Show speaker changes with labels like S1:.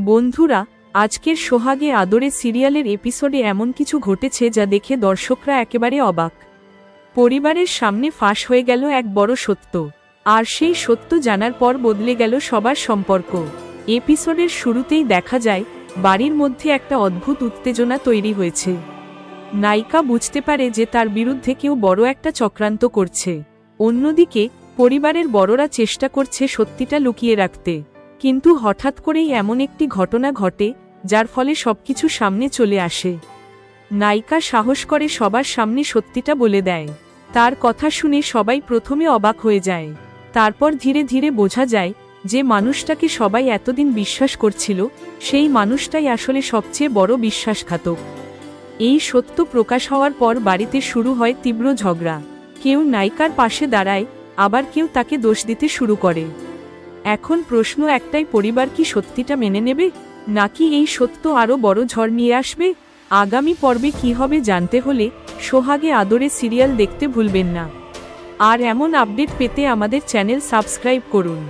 S1: বন্ধুরা, আজকের সোহাগে আদরে সিরিয়ালের এপিসোডে এমন কিছু ঘটেছে যা দেখে দর্শকরা একেবারে অবাক। পরিবারের সামনে ফাঁস হয়ে গেল এক বড় সত্য, আর সেই সত্য জানার পর বদলে গেল সবার সম্পর্ক। এপিসোডের শুরুতেই দেখা যায় বাড়ির মধ্যে একটা অদ্ভুত উত্তেজনা তৈরি হয়েছে। নায়িকা বুঝতে পারে যে তার বিরুদ্ধে কেউ বড় একটা চক্রান্ত করছে। অন্যদিকে পরিবারের বড়রা চেষ্টা করছে সত্যিটা লুকিয়ে রাখতে, কিন্তু হঠাৎ করেই এমন একটি ঘটনা ঘটে যার ফলে সবকিছু সামনে চলে আসে। নায়িকা সাহস করে সবার সামনে সত্যিটা বলে দেয়। তার কথা শুনে সবাই প্রথমে অবাক হয়ে যায়, তারপর ধীরে ধীরে বোঝা যায় যে মানুষটাকে সবাই এতদিন বিশ্বাস করছিল সেই মানুষটাই আসলে সবচেয়ে বড় বিশ্বাসঘাতক। এই সত্য প্রকাশ হওয়ার পর বাড়িতে শুরু হয় তীব্র ঝগড়া। কেউ নায়িকার পাশে দাঁড়ায়, আবার কেউ তাকে দোষ দিতে শুরু করে। এখন প্রশ্ন একটাই, পরিবার কি সত্যিটা মেনে নেবে, নাকি এই সত্য আরও বড় ঝড় নিয়ে আসবে? আগামী পর্বে কি হবে জানতে হলে সোহাগে আদরে সিরিয়াল দেখতে ভুলবেন না। আর এমন আপডেট পেতে আমাদের চ্যানেল সাবস্ক্রাইব করুন।